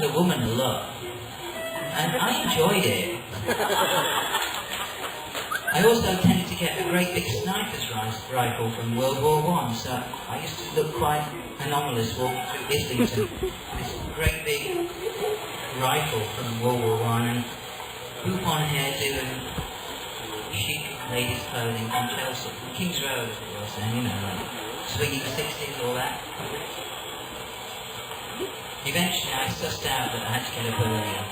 a woman a lot, and I enjoyed it. I also tended to get a great big sniper's rifle from World War I, so I used to look quite anomalous walking through Islington with this great big rifle from World War I, and hoop-on hairdo and chic ladies' clothing from Chelsea, from King's Road as it was then, you know, like swinging 60s, all that. Eventually I sussed out that I had to get up earlier,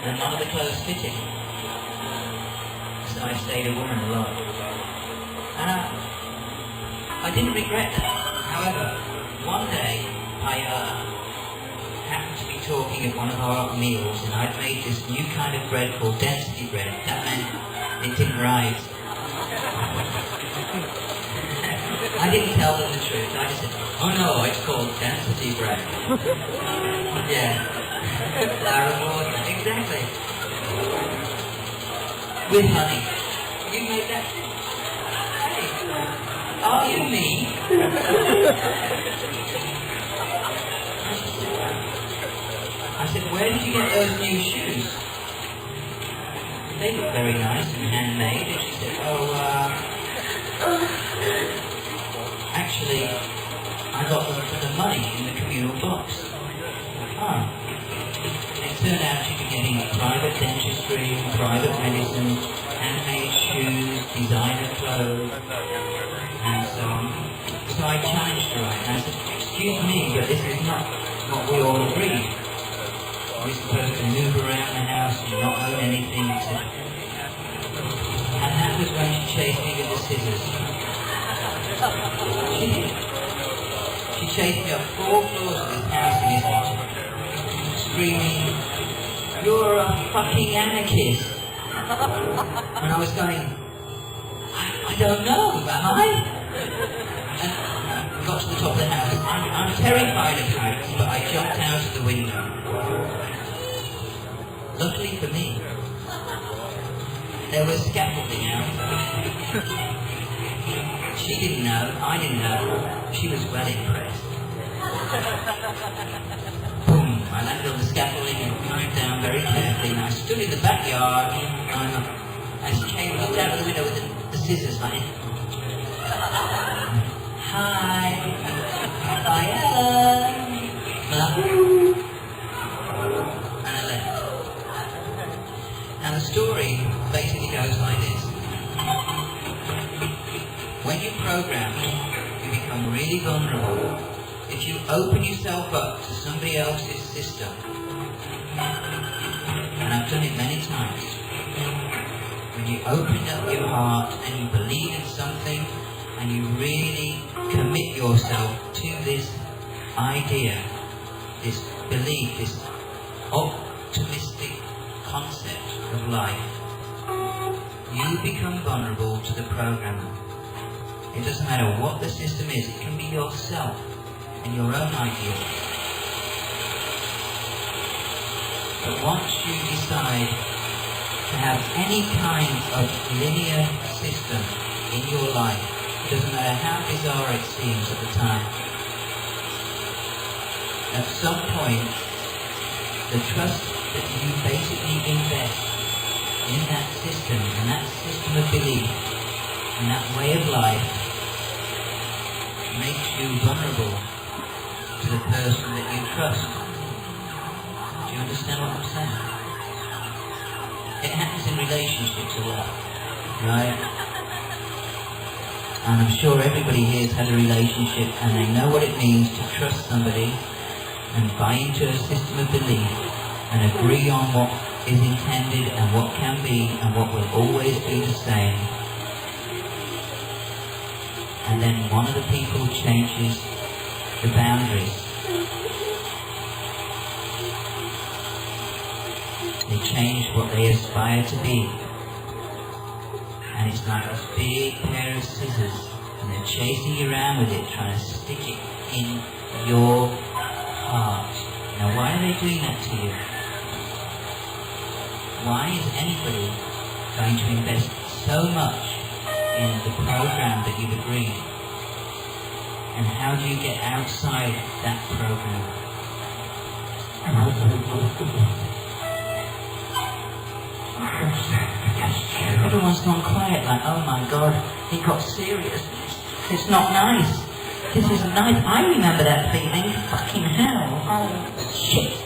and none of the clothes fitted. So I stayed a woman a lot. And I didn't regret that. However, one day I happened to be talking at one of our meals, and I'd made this new kind of bread called density bread. That meant it didn't rise. I didn't tell them the truth. I just said, oh no, it's called density bread. Yeah. Flour and water. Exactly. With honey. You made that? Hey, are you me? I said, where did you get those new shoes? They look very nice and handmade. And she said, actually, I got them for the money in the communal box. Oh. It turned out she'd been getting private dentistry, private medicine, handmade shoes, designer clothes, and so on. So I challenged her, and I said, excuse me, but this is not what we all agreed. We're supposed to move around the house and not own anything to... And that was when she chased me with the scissors. She did. She chased me up 4 floors of this house in Islington, screaming, you're a fucking anarchist. And I was going, I don't know, am I? And we got to the top of the house. I'm terrified of heights, but I jumped out of the window. Luckily for me, there was scaffolding outside. She didn't know, I didn't know. She was well impressed. Boom! I landed on the scaffolding and climbed down very carefully, and I stood in the backyard, and she came and looked out of the window with the scissors like, hi, Ellen, and I left. Now the story basically goes like this. When you program, you become really vulnerable. If you open yourself up to somebody else's system, and I've done it many times, when you open up your heart and you believe in something and you really commit yourself to this idea, this belief, this optimistic concept of life, you become vulnerable to the programmer. It doesn't matter what the system is, it can be yourself and your own idea. But once you decide to have any kind of linear system in your life, it doesn't matter how bizarre it seems at the time, at some point, the trust that you basically invest in that system, and that system of belief, and that way of life, makes you vulnerable to the person that you trust. Do you understand what I'm saying? It happens in relationships a lot, right? And I'm sure everybody here has had a relationship and they know what it means to trust somebody and buy into a system of belief and agree on what is intended and what can be and what will always be the same. And then one of the people changes the boundaries. They change what they aspire to be. And it's like this big pair of scissors, and they're chasing you around with it, trying to stick it in your heart. Now why are they doing that to you? Why is anybody going to invest so much in the program that you've agreed? And how do you get outside that program? everyone's gone quiet, like, oh my God, he got serious. It's not nice. This isn't nice. I remember that feeling. Fucking hell. Oh, shit.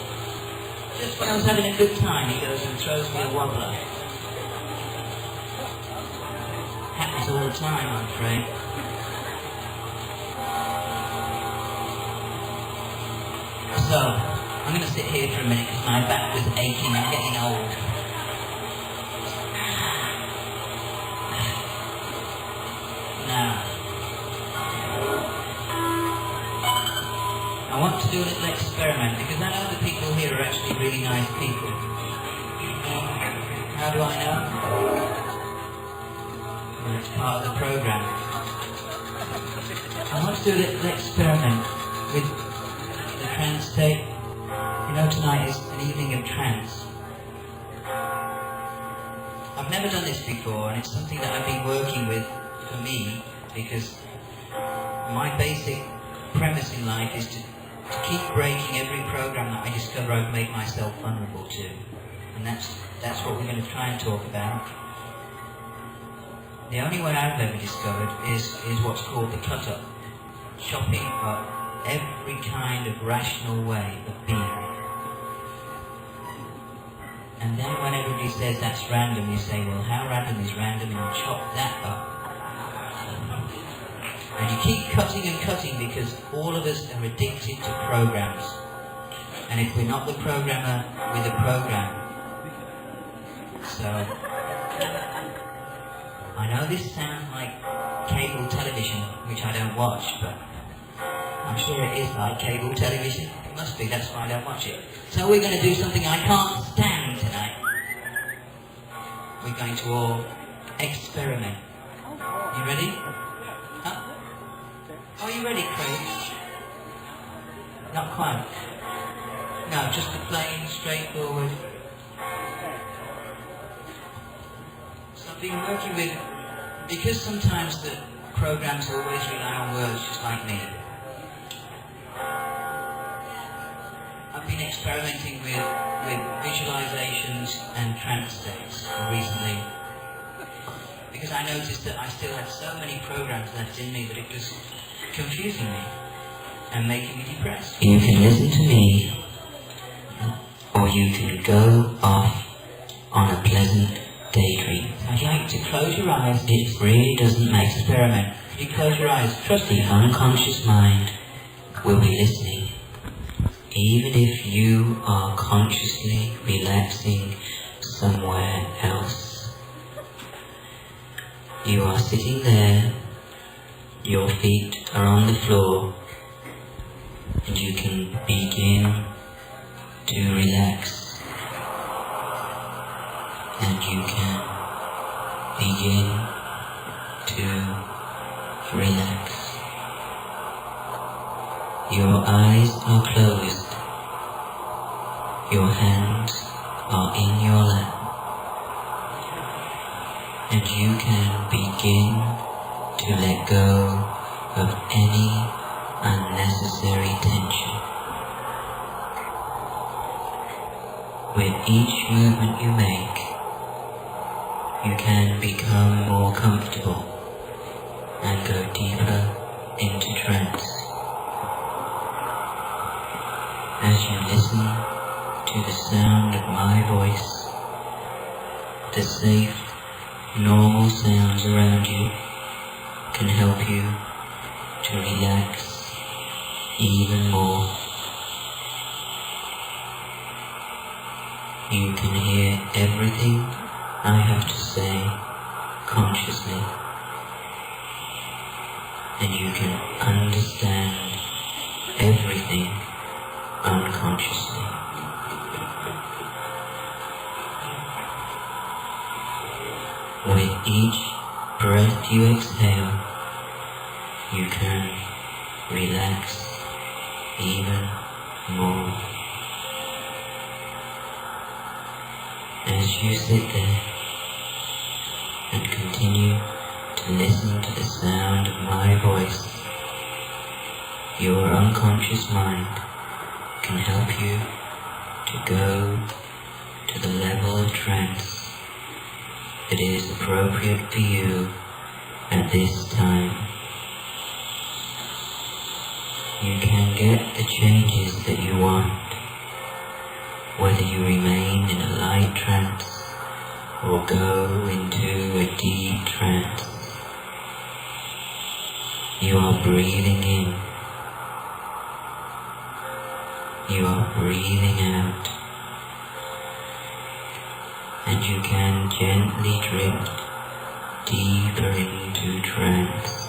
Just when I was having a good time, he goes and throws me a wobbler. Happens all the time, I'm afraid. So, I'm going to sit here for a minute because my back was aching. I'm getting old. Now, I want to do a little experiment because I know the people here are actually really nice people. How do I know? Well, it's part of the program. I want to do a little experiment with the trance tape. You know, tonight is an evening of trance. I've never done this before, and it's something that I've been working with for me, because my basic premise in life is to keep breaking every program that I discover I've made myself vulnerable to. And that's what we're going to try and talk about. The only way I've ever discovered is what's called the cut-up. Chopping up every kind of rational way of being. And then when everybody says that's random, you say, well, how random is random? And you chop that up. And you keep cutting and cutting because all of us are addicted to programs. And if we're not the programmer, we're the program. So, I know this sounds like cable television, which I don't watch, but I'm sure it is like cable television. It must be, that's why I don't watch it. So we're going to do something I can't stand tonight. We're going to all experiment. You ready? Huh? Are you ready, Craig? Not quite. No, just a plain, straightforward. So I've been working with, because sometimes the programs always rely on words just like me. I've been experimenting with visualizations and trance states recently. Because I noticed that I still had so many programs left in me that it was confusing me and making me depressed. You can listen to me, or you can go off on a pleasant daydream. I'd like to close your eyes. It really doesn't make experiment. If you close your eyes, trust the unconscious mind will be listening. Even if you are consciously relaxing somewhere else. You are sitting there, your feet are on the floor, and you can begin to relax. And you can begin to relax. Your eyes are closed. Your hands are in your lap. And you can begin to let go of any unnecessary tension. With each movement you make, you can become more comfortable and go deeper into trance. As you listen to the sound of my voice, the safe, normal sounds around you can help you to relax even more. You can hear everything I have to say consciously, and you can understand everything unconsciously. With each breath you exhale, you can relax even more. As you sit there and continue to listen to the sound of my voice, your unconscious mind can help you to go to the level of trance that is appropriate for you at this time. You can get the changes that you want, whether you remain in a light trance or go into a deep trance. You are breathing in. You are breathing out. And you can gently drift deeper into trance.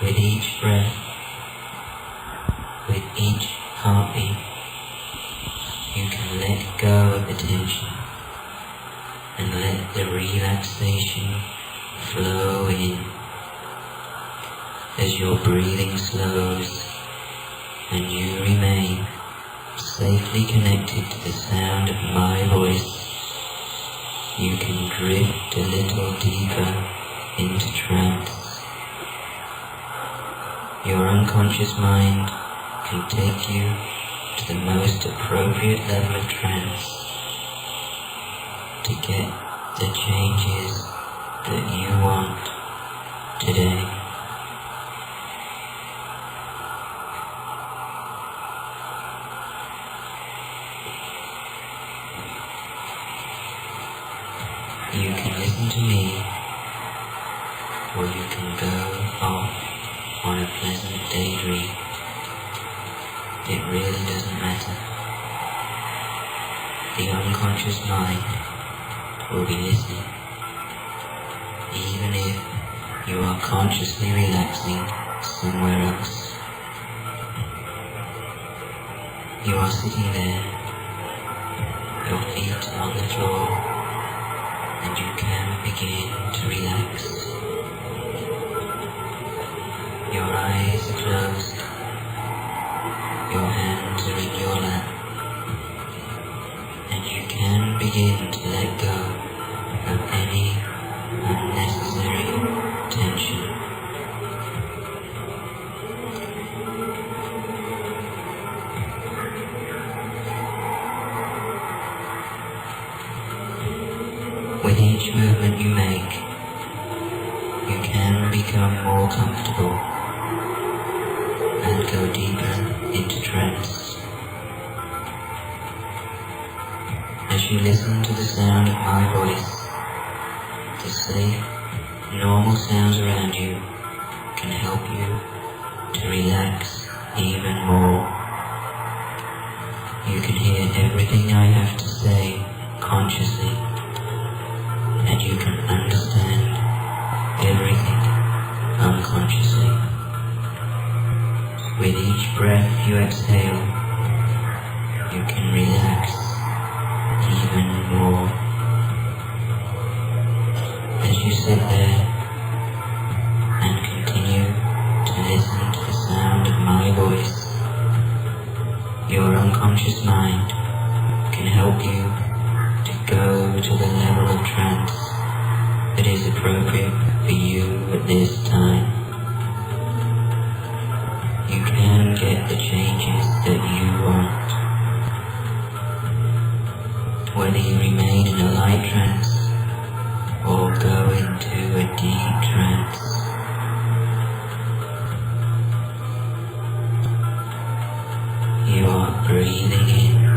With each breath, with each heartbeat, you can let go of the tension and let the relaxation flow in as your breathing slows and you remain safely connected to the sound of my voice. You can drift a little deeper into trance. Your unconscious mind can take you to the most appropriate level of trance to get the changes that you want today. You can listen to me, or you can go off on a pleasant daydream. It really doesn't matter. The unconscious mind will be listening, even if you are consciously relaxing somewhere else. You are sitting there, your feet on the floor, and you can begin to relax. Your eyes are closed, your hands are in your lap, and you can begin to let go of any unnecessary tension. With each movement you make, you can become more comfortable and go deeper into trance. As you listen to the sound of my voice, the safe, normal sounds around you can help you to relax even more. You can hear everything I have to say consciously, and you can understand everything unconsciously. With each breath you exhale, you can relax even more. As you sit there and continue to listen to the sound of my voice, your unconscious mind can help you to go to the level of trance that is appropriate for you at this time. You can get the changes that you want, whether you remain in a light trance or go into a deep trance. You are breathing in